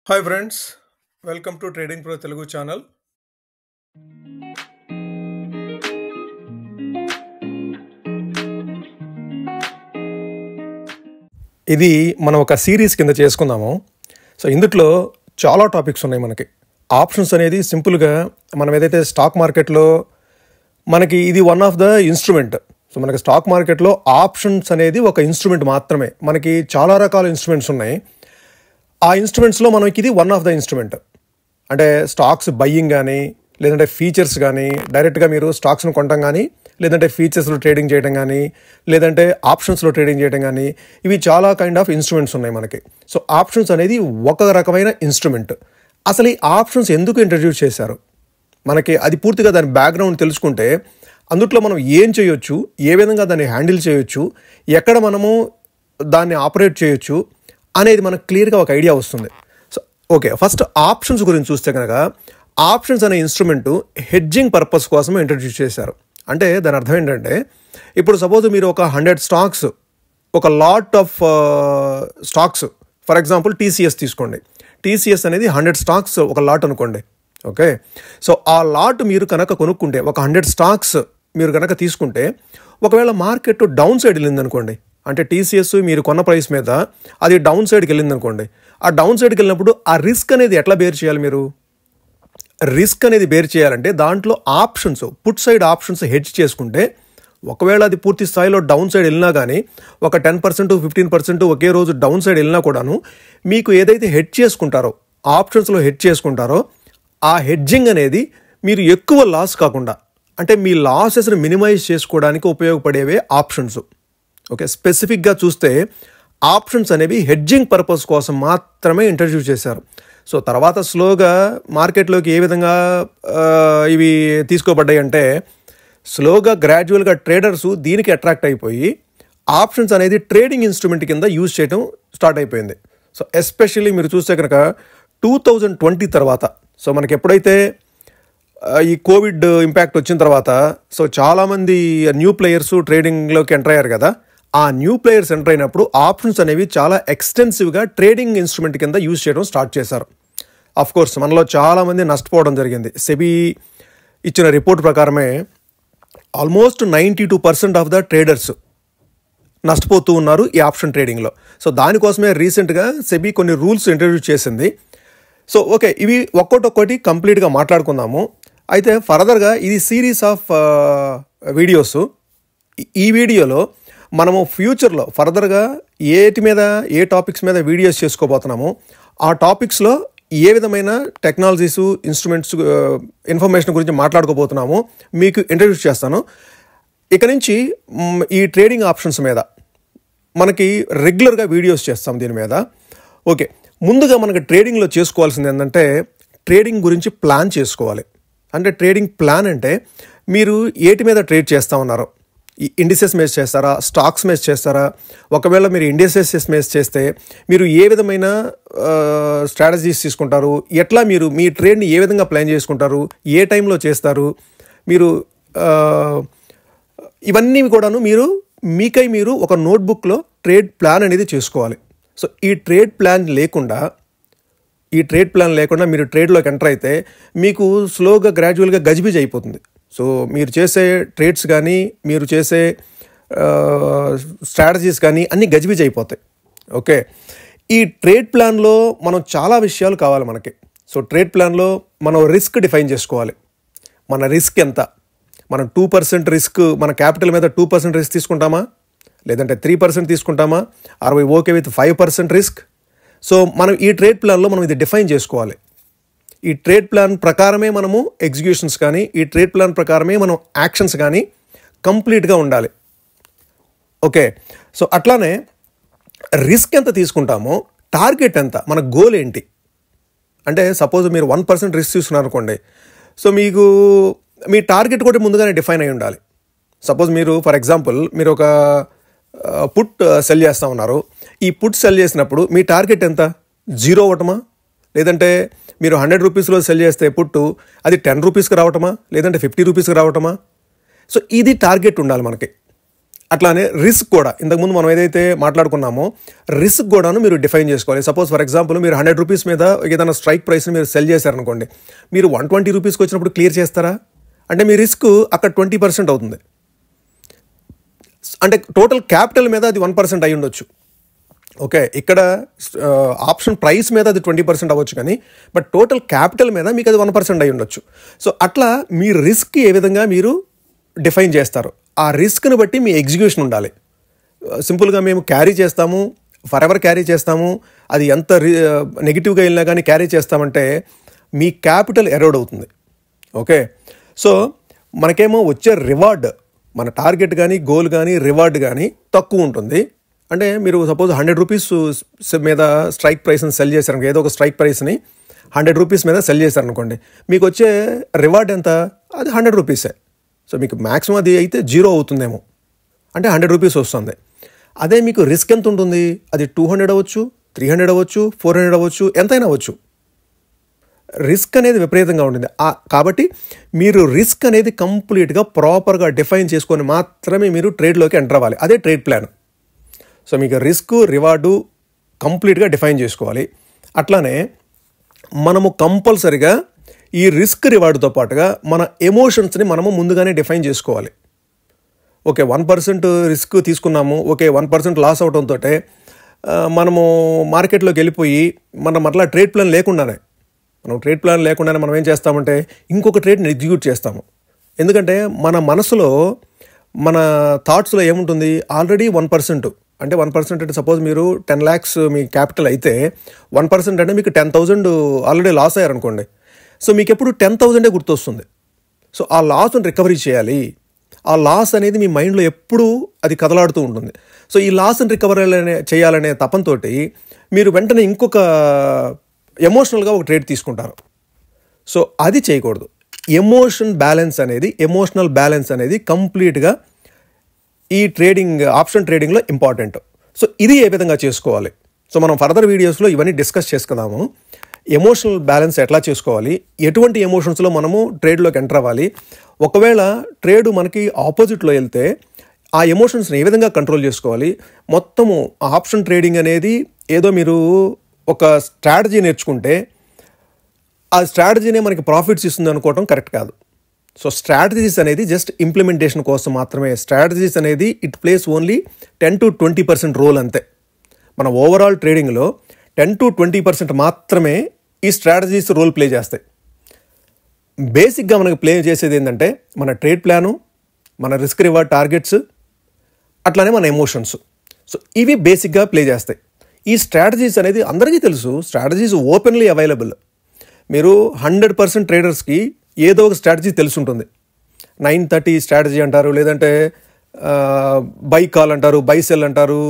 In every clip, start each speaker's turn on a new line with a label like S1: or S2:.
S1: Hi friends, welcome to trading pro Telugu channel. ఇది మనం ఒక సిరీస్ కింద చేసుకుందాము. సో ఇందులో చాలా టాపిక్స్ ఉన్నాయి. మనకి ఆప్షన్స్ అనేది సింపుల్గా మనం ఏదైతే స్టాక్ మార్కెట్లో మనకి ఇది one of the instrument. So మనకి స్టాక్ మార్కెట్లో ఆప్షన్స్ అనేది ఒక ఇన్స్ట్రుమెంట్ మాత్రమే. మనకి చాలా రకాల ఇన్స్ట్రుమెంట్స్ ఉన్నాయి. ఆ ఇన్స్ట్రుమెంట్స్లో మనకి ఇది వన్ ఆఫ్ ద ఇన్స్ట్రుమెంట్. అంటే స్టాక్స్ బయ్యింగ్ కానీ, లేదంటే ఫీచర్స్ కానీ, డైరెక్ట్గా మీరు స్టాక్స్ను కొనడం కానీ, లేదంటే ఫీచర్స్లో ట్రేడింగ్ చేయడం కానీ, లేదంటే ఆప్షన్స్లో ట్రేడింగ్ చేయడం కానీ, ఇవి చాలా కైండ్ ఆఫ్ ఇన్స్ట్రుమెంట్స్ ఉన్నాయి మనకి. సో ఆప్షన్స్ అనేది ఒక రకమైన ఇన్స్ట్రుమెంట్. అసలు ఈ ఆప్షన్స్ ఎందుకు ఇంట్రడ్యూస్ చేశారు, మనకి అది పూర్తిగా దాని బ్యాక్గ్రౌండ్ తెలుసుకుంటే అందుట్లో మనం ఏం చేయొచ్చు, ఏ విధంగా దాన్ని హ్యాండిల్ చేయొచ్చు, ఎక్కడ మనము దాన్ని ఆపరేట్ చేయొచ్చు అనేది మనకు క్లియర్గా ఒక ఐడియా వస్తుంది. సో ఓకే, ఫస్ట్ ఆప్షన్స్ గురించి చూస్తే కనుక ఆప్షన్స్ అనే ఇన్స్ట్రుమెంటు హెడ్జింగ్ పర్పస్ కోసం ఇంట్రడ్యూస్ చేశారు. అంటే దాని అర్థం ఏంటంటే, ఇప్పుడు సపోజ్ మీరు ఒక 100 స్టాక్స్, ఒక lot of stocks, for example TCS తీసుకోండి. టీసీఎస్ అనేది 100 స్టాక్స్ ఒక లాట్ అనుకోండి. ఓకే, సో ఆ లాట్ మీరు కనుక కొనుక్కుంటే, ఒక 100 స్టాక్స్ మీరు కనుక తీసుకుంటే, ఒకవేళ మార్కెట్ డౌన్ సైడ్ వెళ్ళింది అనుకోండి, అంటే టీసీఎస్ మీరు కొన్న ప్రైస్ మీద అది డౌన్ సైడ్కి వెళ్ళింది అనుకోండి. ఆ డౌన్ సైడ్కి వెళ్ళినప్పుడు ఆ రిస్క్ అనేది ఎట్లా బేర్ చేయాలి? మీరు రిస్క్ అనేది బేర్ చేయాలంటే దాంట్లో options, put side options hedge చేసుకుంటే, ఒకవేళ అది పూర్తి స్థాయిలో డౌన్ సైడ్ వెళ్ళినా కానీ, ఒక 10% 15% ఒకే రోజు డౌన్ సైడ్ వెళ్ళినా కూడాను, మీకు ఏదైతే హెడ్జ్ చేసుకుంటారో, ఆప్షన్స్లో హెడ్జ్ చేసుకుంటారో, ఆ హెడ్జింగ్ అనేది మీరు ఎక్కువ లాస్ కాకుండా, అంటే మీ లాసెస్ని మినిమైజ్ చేసుకోవడానికి ఉపయోగపడేవే ఆప్షన్స్. ఓకే, స్పెసిఫిక్గా చూస్తే ఆప్షన్స్ అనేవి హెడ్జింగ్ పర్పస్ కోసం మాత్రమే ఇంట్రడ్యూస్ చేశారు. సో తర్వాత స్లోగా మార్కెట్లోకి ఏ విధంగా ఇవి తీసుకోబడ్డాయి అంటే, స్లోగా గ్రాడ్యువల్గా ట్రేడర్స్ దీనికి అట్రాక్ట్ అయిపోయి ఆప్షన్స్ అనేది ట్రేడింగ్ ఇన్స్ట్రుమెంట్ కింద యూజ్ చేయడం స్టార్ట్ అయిపోయింది. సో ఎస్పెషల్లీ మీరు చూస్తే కనుక 2020 తర్వాత, సో మనకి ఎప్పుడైతే ఈ కోవిడ్ ఇంపాక్ట్ వచ్చిన తర్వాత, సో చాలామంది న్యూ ప్లేయర్స్ ట్రేడింగ్లోకి ఎంటర్ అయ్యారు కదా. ఆ న్యూ ప్లేయర్స్ ఎంటర్ అయినప్పుడు ఆప్షన్స్ అనేవి చాలా ఎక్స్టెన్సివ్గా ట్రేడింగ్ ఇన్స్ట్రుమెంట్ కింద యూజ్ చేయడం స్టార్ట్ చేశారు. ఆఫ్ కోర్స్ మనలో చాలామంది నష్టపోవడం జరిగింది. సెబీ ఇచ్చిన రిపోర్ట్ ప్రకారమే ఆల్మోస్ట్ 92% ఆఫ్ ద ట్రేడర్స్ నష్టపోతూ ఉన్నారు ఈ ఆప్షన్ ట్రేడింగ్లో. సో దానికోసమే రీసెంట్గా సెబీ కొన్ని రూల్స్ ఇంట్రడ్యూస్ చేసింది. సో ఓకే, ఇవి ఒక్కొక్కటి కంప్లీట్గా మాట్లాడుకుందాము. అయితే ఫర్దర్గా ఇది సిరీస్ ఆఫ్ వీడియోస్. ఈ వీడియోలో మనము ఫ్యూచర్లో ఫర్దర్గా ఏ టాపిక్స్ మీద వీడియోస్ చేసుకోబోతున్నామో ఆ టాపిక్స్లో ఏ విధమైన టెక్నాలజీస్, ఇన్స్ట్రుమెంట్స్, ఇన్ఫర్మేషన్ గురించి మాట్లాడుకోబోతున్నామో మీకు ఇంట్రడ్యూస్ చేస్తాను. ఇక నుంచి ఈ ట్రేడింగ్ ఆప్షన్స్ మీద మనకి రెగ్యులర్గా వీడియోస్ చేస్తాం దీని మీద. ఓకే, ముందుగా మనకి ట్రేడింగ్లో చేసుకోవాల్సింది ఏంటంటే, ట్రేడింగ్ గురించి ప్లాన్ చేసుకోవాలి. అంటే ట్రేడింగ్ ప్లాన్ అంటే మీరు ఏటి మీద ట్రేడ్ చేస్తూ ఉన్నారో, ఈ ఇండిసెస్ మేస్ చేస్తారా, స్టాక్స్ మేస్ చేస్తారా? ఒకవేళ మీరు ఇండిసెస్ మేస్ చేస్తే మీరు ఏ విధమైన స్ట్రాటజీస్ తీసుకుంటారు, ఎట్లా మీరు మీ ట్రేడ్ని ఏ విధంగా ప్లాన్ చేసుకుంటారు, ఏ టైంలో చేస్తారు మీరు, ఇవన్నీ కూడాను మీరు ఒక నోట్బుక్లో ట్రేడ్ ప్లాన్ అనేది చేసుకోవాలి. సో ఈ ట్రేడ్ ప్లాన్ లేకుండా మీరు ట్రేడ్లోకి ఎంటర్ అయితే మీకు స్లోగా గ్రాడ్యువల్గా గజిబిజి అయిపోతుంది. సో మీరు చేసే ట్రేడ్స్ కానీ, మీరు చేసే స్ట్రాటజీస్ కానీ అన్నీ గజిబిజి అయిపోతాయి. ఓకే, ఈ ట్రేడ్ ప్లాన్లో మనం చాలా విషయాలు కావాలి మనకి. సో ట్రేడ్ ప్లాన్లో మనం రిస్క్ డిఫైన్ చేసుకోవాలి. మన రిస్క్ ఎంత? మనం 2% రిస్క్, మన క్యాపిటల్ మీద 2% రిస్క్ తీసుకుంటామా, లేదంటే 3% తీసుకుంటామా, or we okay with 5% risk? So మనం ఈ ట్రేడ్ ప్లాన్లో మనం ఇది డిఫైన్ చేసుకోవాలి. ఈ ట్రేడ్ ప్లాన్ ప్రకారమే మనము ఎగ్జిక్యూషన్స్ కానీ, ఈ ట్రేడ్ ప్లాన్ ప్రకారమే మనం యాక్షన్స్ కానీ కంప్లీట్గా ఉండాలి. ఓకే, సో అట్లానే రిస్క్ ఎంత తీసుకుంటామో, టార్గెట్ ఎంత, మన గోల్ ఏంటి? అంటే సపోజ్ మీరు 1% రిస్క్ తీసుకున్నారు అనుకోండి, సో మీకు మీ టార్గెట్ కూడా ముందుగానే డిఫైన్ అయి ఉండాలి. సపోజ్ మీరు ఫర్ ఎగ్జాంపుల్ మీరు ఒక పుట్ సెల్ చేస్తూ ఉన్నారు. ఈ పుట్ సెల్ చేసినప్పుడు మీ టార్గెట్ ఎంత? 0 అవ్వటమా, లేదంటే మీరు 100 రూపీస్లో సెల్ చేస్తే పుట్టు అది 10 రూపీస్కి రావటమా, లేదంటే 50 రూపీస్కి రావటమా? సో ఇది టార్గెట్ ఉండాలి మనకి. అట్లానే రిస్క్ కూడా ఇంతకుముందు మనం ఏదైతే మాట్లాడుకున్నామో రిస్క్ కూడాను మీరు డిఫైన్ చేసుకోవాలి. సపోజ్ ఫర్ ఎగ్జాంపుల్ మీరు 100 రూపీస్ మీద ఏదైనా స్ట్రైక్ ప్రైస్ని మీరు సెల్ చేశారనుకోండి, మీరు 120 రూపీస్కి వచ్చినప్పుడు క్లియర్ చేస్తారా? అంటే మీ రిస్క్ అక్కడ 20% అవుతుంది. అంటే టోటల్ క్యాపిటల్ మీద అది 1% అయి ఉండొచ్చు. ఓకే, ఇక్కడ ఆప్షన్ ప్రైస్ మీద అది 20% అవ్వచ్చు, కానీ బట్ టోటల్ క్యాపిటల్ మీద మీకు అది 1% అయి ఉండొచ్చు. సో అట్లా మీ రిస్క్ ఏ విధంగా మీరు డిఫైన్ చేస్తారు, ఆ రిస్క్ని బట్టి మీ ఎగ్జిక్యూషన్ ఉండాలి. సింపుల్గా మేము క్యారీ చేస్తాము, ఫర్ ఎవర్ క్యారీ చేస్తాము, అది ఎంత నెగిటివ్గా వెళ్ళినా కానీ క్యారీ చేస్తామంటే మీ క్యాపిటల్ ఎరోడ్ అవుతుంది. ఓకే, సో మనకేమో వచ్చే రివార్డ్, మన టార్గెట్ కానీ గోల్ కానీ రివార్డ్ కానీ తక్కువ ఉంటుంది. అంటే మీరు సపోజ్ 100 రూపీస్ మీద స్ట్రైక్ ప్రైస్ని సెల్ చేశారు, ఏదో ఒక స్ట్రైక్ ప్రైస్ని 100 రూపీస్ మీద సెల్ చేశారనుకోండి, మీకు వచ్చే రివార్డ్ ఎంత? అది 100 రూపీసే. సో మీకు మ్యాక్సిమం అది అయితే 0 అవుతుందేమో, అంటే 100 రూపీస్ వస్తుంది. అదే మీకు రిస్క్ ఎంత ఉంటుంది? అది 200 అవ్వచ్చు, 300 అవ్వచ్చు, 400 అవ్వచ్చు, ఎంతైనా అవ్వచ్చు. రిస్క్ అనేది విపరీతంగా ఉంటుంది. కాబట్టి మీరు రిస్క్ అనేది కంప్లీట్గా ప్రాపర్గా డిఫైన్ చేసుకొని మాత్రమే మీరు ట్రేడ్లోకి ఎంటర్ అవ్వాలి. అదే ట్రేడ్ ప్లాన్. సో మీకు రిస్క్ రివార్డు కంప్లీట్గా డిఫైన్ చేసుకోవాలి. అట్లానే మనము కంపల్సరిగా ఈ రిస్క్ రివార్డుతో పాటుగా మన ఎమోషన్స్ని మనము ముందుగానే డిఫైన్ చేసుకోవాలి. ఓకే, 1% రిస్క్ తీసుకున్నాము, ఓకే 1% లాస్ అవడంతో మనము మార్కెట్లోకి వెళ్ళిపోయి మనం అట్లా ట్రేడ్ ప్లాన్ లేకుండానే మనం ఏం చేస్తామంటే ఇంకొక ట్రేడ్ని ఎగ్జిక్యూట్ చేస్తాము. ఎందుకంటే మన మనసులో, మన థాట్స్లో ఏముంటుంది? ఆల్రెడీ 1%, అంటే 1% అంటే సపోజ్ మీరు 10 lakhs మీ క్యాపిటల్ అయితే 1% అంటే మీకు 10,000 ఆల్రెడీ లాస్ అయ్యారనుకోండి. సో మీకు ఎప్పుడు 10,000 గుర్తొస్తుంది. సో ఆ లాస్ని రికవరీ చేయాలి. ఆ లాస్ అనేది మీ మైండ్లో ఎప్పుడూ అది కదలాడుతూ ఉంటుంది. సో ఈ లాస్ని రికవరీ చేయాలనే తపంతోటి మీరు వెంటనే ఇంకొక ఎమోషనల్గా ఒక ట్రేడ్ తీసుకుంటారు. సో అది చేయకూడదు. ఎమోషనల్ బ్యాలెన్స్ అనేది కంప్లీట్గా ఈ ఆప్షన్ ట్రేడింగ్లో ఇంపార్టెంట్. సో ఇది ఏ విధంగా చేసుకోవాలి? సో మనం ఫర్దర్ వీడియోస్లో ఇవన్నీ డిస్కస్ చేసుకుందాము. ఎమోషనల్ బ్యాలెన్స్ ఎట్లా చేసుకోవాలి, ఎటువంటి ఎమోషన్స్లో మనము ట్రేడ్లోకి ఎంటర్ అవ్వాలి, ఒకవేళ ట్రేడ్ మనకి ఆపోజిట్లో వెళ్తే ఆ ఎమోషన్స్ని ఏ విధంగా కంట్రోల్ చేసుకోవాలి. మొత్తము ఆప్షన్ ట్రేడింగ్ అనేది ఏదో మీరు ఒక స్ట్రాటజీ నేర్చుకుంటే ఆ స్ట్రాటజీనే మనకి ప్రాఫిట్స్ ఇస్తుంది అనుకోవటం కరెక్ట్ కాదు. సో స్ట్రాటజీస్ అనేది జస్ట్ ఇంప్లిమెంటేషన్ కోసం మాత్రమే. స్ట్రాటజీస్ అనేది it plays only 10 to 20% role అంతే. మన ఓవరాల్ ట్రేడింగ్లో 10 to 20% మాత్రమే ఈ స్ట్రాటజీస్ రోల్ ప్లే చేస్తాయి. బేసిక్గా మనకు ప్లే చేసేది ఏంటంటే మన ట్రేడ్ ప్లాను, మన రిస్క్ రివార్డ్ టార్గెట్స్, అట్లానే మన ఎమోషన్స్. సో ఇవి బేసిక్గా ప్లే చేస్తాయి. ఈ స్ట్రాటజీస్ అనేది అందరికీ తెలుసు. Strategies openly available. మీరు 100% ట్రేడర్స్కి ఏదో ఒక స్ట్రాటజీ తెలుసుంటుంది. 930 స్ట్రాటజీ అంటారు, లేదంటే బై కాల్ అంటారు, బై సెల్ అంటారు.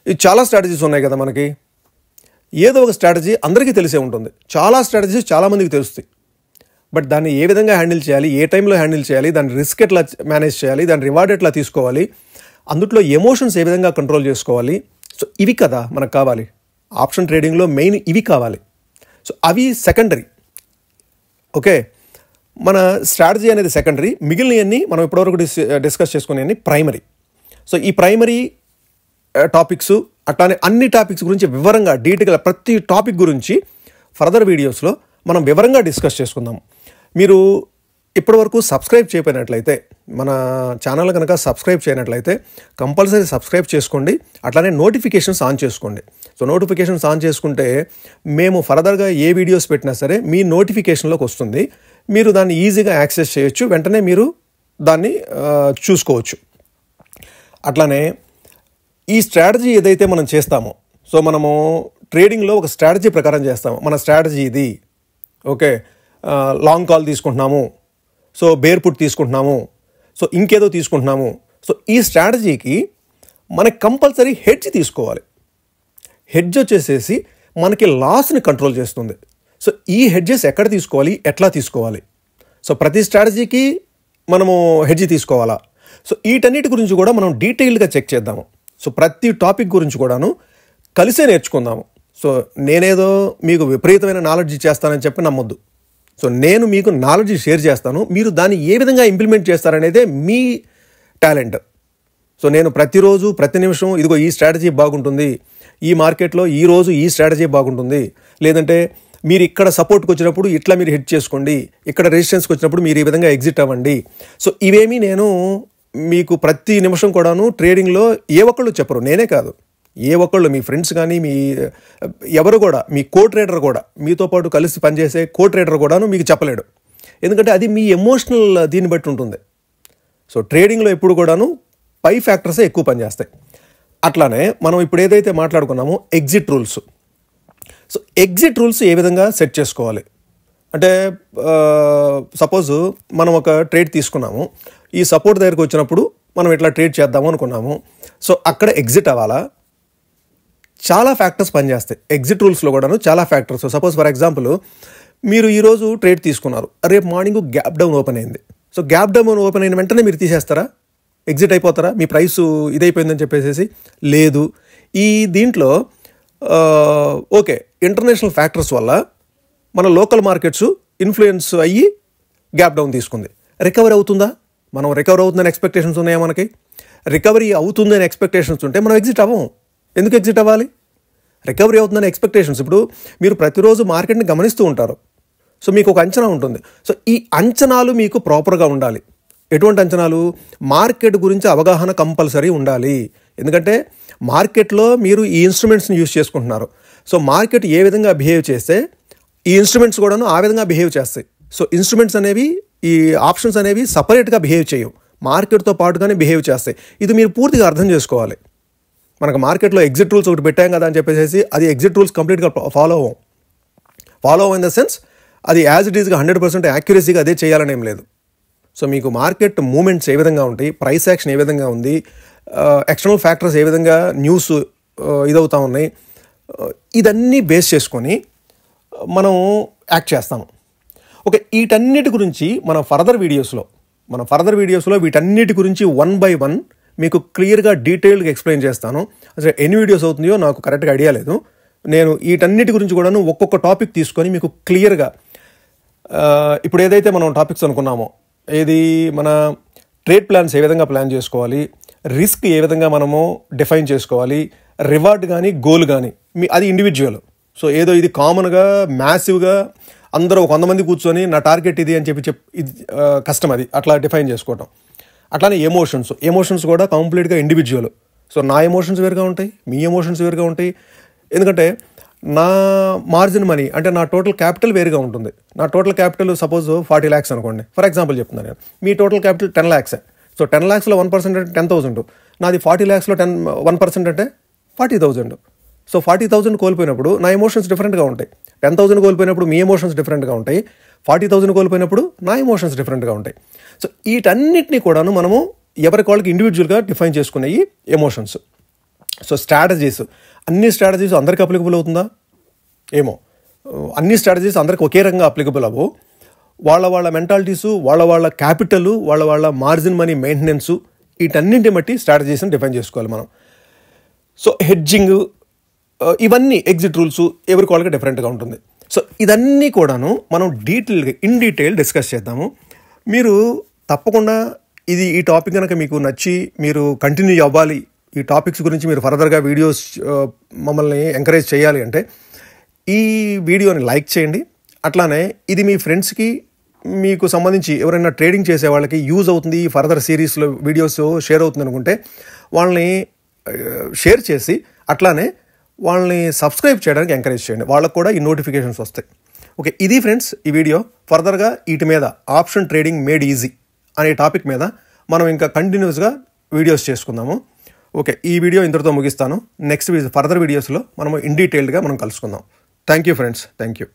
S1: ఇది చాలా స్ట్రాటజీస్ ఉన్నాయి కదా మనకి. ఏదో ఒక స్ట్రాటజీ అందరికీ తెలిసే ఉంటుంది. చాలా స్ట్రాటజీస్ చాలామందికి తెలుస్తాయి. బట్ దాన్ని ఏ విధంగా హ్యాండిల్ చేయాలి, ఏ టైంలో హ్యాండిల్ చేయాలి, దాని రిస్క్ ఎట్లా మేనేజ్ చేయాలి, దాని రివార్డ్ ఎట్లా తీసుకోవాలి, అందులో ఎమోషన్స్ ఏ విధంగా కంట్రోల్ చేసుకోవాలి. సో ఇవి కదా మనకు కావాలి. ఆప్షన్ ట్రేడింగ్లో మెయిన్ ఇవి కావాలి. సో అవి సెకండరీ. ఓకే, మన స్ట్రాటజీ అనేది సెకండరీ, మిగిలినవన్నీ మనం ఇప్పటివరకు డిస్కస్ చేసుకునేవన్నీ ప్రైమరీ. సో ఈ ప్రైమరీ టాపిక్స్ అట్లానే అన్ని టాపిక్స్ గురించి వివరంగా డీటెయిల్గా ప్రతి టాపిక్ గురించి ఫర్దర్ వీడియోస్లో మనం వివరంగా డిస్కస్ చేసుకుందాం. మీరు ఇప్పటివరకు సబ్స్క్రైబ్ చేయకపోయినట్లయితే, మన ఛానల్ కనుక సబ్స్క్రైబ్ చేయనట్లయితే కంపల్సరీ సబ్స్క్రైబ్ చేసుకోండి. అట్లానే నోటిఫికేషన్స్ ఆన్ చేసుకోండి. సో నోటిఫికేషన్స్ ఆన్ చేసుకుంటే మేము ఫర్దర్గా ఏ వీడియోస్ పెట్టినా సరే మీ నోటిఫికేషన్లోకి వస్తుంది. మీరు దాన్ని ఈజీగా యాక్సెస్ చేయొచ్చు, వెంటనే మీరు దాన్ని చూసుకోవచ్చు. అట్లానే ఈ స్ట్రాటజీ ఏదైతే మనం చేస్తామో, సో మనము ట్రేడింగ్లో ఒక స్ట్రాటజీ ప్రకారం చేస్తాము. మన స్ట్రాటజీ ఇది. ఓకే, లాంగ్ కాల్ తీసుకుంటున్నాము, సో బేర్ పుట్ తీసుకుంటున్నాము, సో ఇంకేదో తీసుకుంటున్నాము. సో ఈ స్ట్రాటజీకి మనకి కంపల్సరీ హెడ్జ్ తీసుకోవాలి. హెడ్జ్ వచ్చేసేసి మనకి లాస్ని కంట్రోల్ చేస్తుంది. సో ఈ హెడ్జెస్ ఎక్కడ తీసుకోవాలి, ఎట్లా తీసుకోవాలి, సో ప్రతి స్ట్రాటజీకి మనము హెడ్జ్ తీసుకోవాలా. సో వీటన్నిటి గురించి కూడా మనం డీటెయిల్డ్గా చెక్ చేద్దాము. సో ప్రతి టాపిక్ గురించి కూడాను కలిసే నేర్చుకుందాము. సో నేనేదో మీకు విపరీతమైన నాలెడ్జ్ చేస్తానని చెప్పి నమ్మొద్దు. సో నేను మీకు నాలెడ్జ్ షేర్ చేస్తాను, మీరు దాన్ని ఏ విధంగా ఇంప్లిమెంట్ చేస్తారనేదే మీ టాలెంట్. సో నేను ప్రతిరోజు ప్రతి నిమిషం ఇదిగో ఈ స్ట్రాటజీ బాగుంటుంది, ఈ మార్కెట్లో ఈరోజు ఈ స్ట్రాటజీ బాగుంటుంది, లేదంటే మీరు ఇక్కడ సపోర్ట్కి వచ్చినప్పుడు ఇట్లా మీరు హిట్ చేసుకోండి, ఇక్కడ రెసిస్టెన్స్కి వచ్చినప్పుడు మీరు ఈ విధంగా ఎగ్జిట్ అవ్వండి. సో ఇవేమీ నేను మీకు ప్రతి నిమిషం కూడాను ట్రేడింగ్లో ఏ ఒక్కళ్ళు చెప్పరు, నేనే కాదు, ఏ ఒక్కళ్ళు మీ ఫ్రెండ్స్ కానీ మీ ఎవరు కూడా, మీ కో ట్రేడర్ కూడా, మీతో పాటు కలిసి పనిచేసే కో ట్రేడర్ కూడాను మీకు చెప్పలేడు. ఎందుకంటే అది మీ ఎమోషనల్ దీన్ని బట్టి ఉంటుంది. సో ట్రేడింగ్లో ఎప్పుడు కూడాను పై ఫ్యాక్టర్సే ఎక్కువ పనిచేస్తాయి. అట్లానే మనం ఇప్పుడు ఏదైతే మాట్లాడుకున్నామో exit rules. So exit rules ఏ విధంగా సెట్ చేసుకోవాలి అంటే, సపోజ్ మనం ఒక ట్రేడ్ తీసుకున్నాము, ఈ సపోర్ట్ దగ్గరికి వచ్చినప్పుడు మనం ఇట్లా ట్రేడ్ చేద్దాము అనుకున్నాము. సో అక్కడ ఎగ్జిట్ అవ్వాలా? చాలా ఫ్యాక్టర్స్ పనిచేస్తాయి ఎగ్జిట్ రూల్స్లో కూడాను, చాలా ఫ్యాక్టర్స్. సపోజ్ ఫర్ ఎగ్జాంపుల్ మీరు ఈరోజు ట్రేడ్ తీసుకున్నారు, రేపు మార్నింగ్ గ్యాప్ డౌన్ ఓపెన్ అయింది. సో గ్యాప్ డౌన్ ఓపెన్ అయిన వెంటనే మీరు తీసేస్తారా? ఎగ్జిట్ అయిపోతారా? మీ ప్రైస్ ఇదైపోయిందని చెప్పేసి లేదు. ఈ దీంట్లో ఓకే, ఇంటర్నేషనల్ ఫ్యాక్టర్స్ వల్ల మన లోకల్ మార్కెట్స్ ఇన్ఫ్లుయెన్స్ అయ్యి గ్యాప్ డౌన్ తీసుకుంది. రికవరీ అవుతుందా? మనం రికవరీ అవుతుందని ఎక్స్పెక్టేషన్స్ ఉన్నాయా? మనకి రికవరీ అవుతుందని ఎక్స్పెక్టేషన్స్ ఉంటే మనం ఎగ్జిట్ అవ్వం. ఎందుకు ఎగ్జిట్ అవ్వాలి? రికవరీ అవుతుందని ఎక్స్పెక్టేషన్స్. ఇప్పుడు మీరు ప్రతిరోజు మార్కెట్ని గమనిస్తూ ఉంటారు, సో మీకు ఒక అంచనా ఉంటుంది. సో ఈ అంచనాలు మీకు ప్రాపర్గా ఉండాలి. ఎటువంటి అంచనాలు? మార్కెట్ గురించి అవగాహన కంపల్సరీ ఉండాలి. ఎందుకంటే మార్కెట్లో మీరు ఈ ఇన్స్ట్రుమెంట్స్ని యూజ్ చేసుకుంటున్నారు. సో మార్కెట్ ఏ విధంగా బిహేవ్ చేస్తే ఈ ఇన్స్ట్రుమెంట్స్ కూడాను ఆ విధంగా బిహేవ్ చేస్తాయి. సో ఇన్స్ట్రుమెంట్స్ అనేవి, ఈ ఆప్షన్స్ అనేవి సపరేట్గా బిహేవ్ చేయవు, మార్కెట్తో పాటుగానే బిహేవ్ చేస్తాయి. ఇది మీరు పూర్తిగా అర్థం చేసుకోవాలి. మనకు మార్కెట్లో ఎగ్జిట్ రూల్స్ ఒకటి పెట్టాం కదా అని చెప్పేసి అది ఎగ్జిట్ రూల్స్ కంప్లీట్గా ఫాలో అవ్వం ఇన్ ద సెన్స్ అది యాజ్ ఇట్ ఈస్గా 100% యాక్యురసీగా అదే చేయాలని ఏం లేదు. సో మీకు మార్కెట్ మూమెంట్స్ ఏ విధంగా ఉంటాయి, ప్రైస్ యాక్షన్ ఏ విధంగా ఉంది, ఎక్స్టర్నల్ ఫ్యాక్టర్స్ ఏ విధంగా న్యూస్ ఇదవుతూ ఉన్నాయి, ఇదన్నీ బేస్ చేసుకొని మనం యాక్ట్ చేస్తాము. ఓకే, వీటన్నిటి గురించి మన ఫర్దర్ వీడియోస్లో వీటన్నిటి గురించి 1 by 1 మీకు క్లియర్గా డీటెయిల్డ్గా ఎక్స్ప్లెయిన్ చేస్తాను. అసలు ఎన్ని వీడియోస్ అవుతుందో నాకు కరెక్ట్గా ఐడియా లేదు. నేను వీటన్నిటి గురించి కూడాను ఒక్కొక్క టాపిక్ తీసుకొని మీకు క్లియర్గా, ఇప్పుడు ఏదైతే మనం టాపిక్స్ అనుకున్నామో, ఏది మన ట్రేడ్ ప్లాన్స్ ఏ విధంగా ప్లాన్ చేసుకోవాలి, రిస్క్ ఏ విధంగా మనము డిఫైన్ చేసుకోవాలి, రివార్డ్ కానీ గోల్ కానీ అది ఇండివిజువల్. సో ఏదో ఇది కామన్గా మ్యాసివ్గా అందరూ 100 మంది కూర్చొని నా టార్గెట్ ఇది అని చెప్పి ఇది కష్టం, అది అట్లా డిఫైన్ చేసుకోవటం. అట్లానే ఎమోషన్స్ కూడా కంప్లీట్గా ఇండివిజువల్. సో నా ఎమోషన్స్ వేరుగా ఉంటాయి, మీ ఎమోషన్స్ వేరుగా ఉంటాయి. ఎందుకంటే నా మార్జిన్ మనీ అంటే నా టోటల్ క్యాపిటల్ వేరుగా ఉంటుంది. నా టోటల్ క్యాపిటల్ సపోజ్ 40 lakhs అనుకోండి, ఫర్ ఎగ్జాంపుల్ చెప్తున్నాను నేను. మీ టోటల్ క్యాపిటల్ 10 lakhs. సో 10 lakhsలో 1% అంటే 10,000. నాది 40 lakhsలో 1% అంటే 40,000. సో 40,000 కోల్పోయినప్పుడు నా ఎమోషన్స్ డిఫరెంట్గా ఉంటాయి. 10,000 కోల్పోయినప్పుడు మీ ఎమోషన్స్ డిఫరెంట్గా ఉంటాయి. 40,000 కోల్పోయినప్పుడు నా ఎమోషన్స్ డిఫరెంట్గా ఉంటాయి. సో వీటన్నిటిని కూడాను మనము ఎవరికి వాళ్ళకి ఇండివిజువల్గా డిఫైన్ చేసుకునే ఎమోషన్స్. సో స్ట్రాటజీస్, అన్ని స్ట్రాటజీస్ అందరికీ అప్లికబుల్ అవుతుందా? ఏమో. అన్ని స్ట్రాటజీస్ అందరికి ఒకే రకంగా అప్లికబుల్ అవ్వవు. వాళ్ళ మెంటాలిటీసు, వాళ్ళ క్యాపిటల్, వాళ్ళ మార్జిన్ మనీ మెయింటెనెన్స్, వీటన్నింటిని బట్టి స్ట్రాటజీస్ని డిఫైన్ చేసుకోవాలి మనం. సో హెడ్జింగ్, ఇవన్నీ ఎగ్జిట్ రూల్స్ ఎవరికి వాళ్ళకి డిఫరెంట్గా ఉంటుంది. సో ఇదన్నీ కూడాను మనం ఇన్ డీటెయిల్ డిస్కస్ చేద్దాము. మీరు తప్పకుండా ఈ టాపిక్ కనుక మీకు నచ్చి మీరు కంటిన్యూ అవ్వాలి, ఈ టాపిక్స్ గురించి మీరు ఫర్దర్గా వీడియోస్ మమ్మల్ని ఎంకరేజ్ చేయాలి అంటే ఈ వీడియోని లైక్ చేయండి. అట్లానే ఇది మీ ఫ్రెండ్స్కి, మీకు సంబంధించి ఎవరైనా ట్రేడింగ్ చేసే వాళ్ళకి యూజ్ అవుతుంది, ఈ ఫర్దర్ సిరీస్లో వీడియోస్ షేర్ అవుతుంది అనుకుంటే వాళ్ళని షేర్ చేసి అట్లానే వాళ్ళని సబ్స్క్రైబ్ చేయడానికి ఎంకరేజ్ చేయండి. వాళ్ళకు కూడా ఈ నోటిఫికేషన్స్ వస్తాయి. ఓకే, ఇది ఫ్రెండ్స్ ఈ వీడియో. ఫర్దర్గా వీటి మీద ఆప్షన్ ట్రేడింగ్ మేడ్ ఈజీ అనే టాపిక్ మీద మనం ఇంకా కంటిన్యూస్గా వీడియోస్ చేసుకుందాము. ఓకే, ఈ వీడియో ఇంతటితో ముగిస్తాను. నెక్స్ట్ ఫర్దర్ వీడియోస్లో మనం ఇన్ డీటెయిల్డ్గా మనం కలుసుకుందాం. Thank you friends, thank you.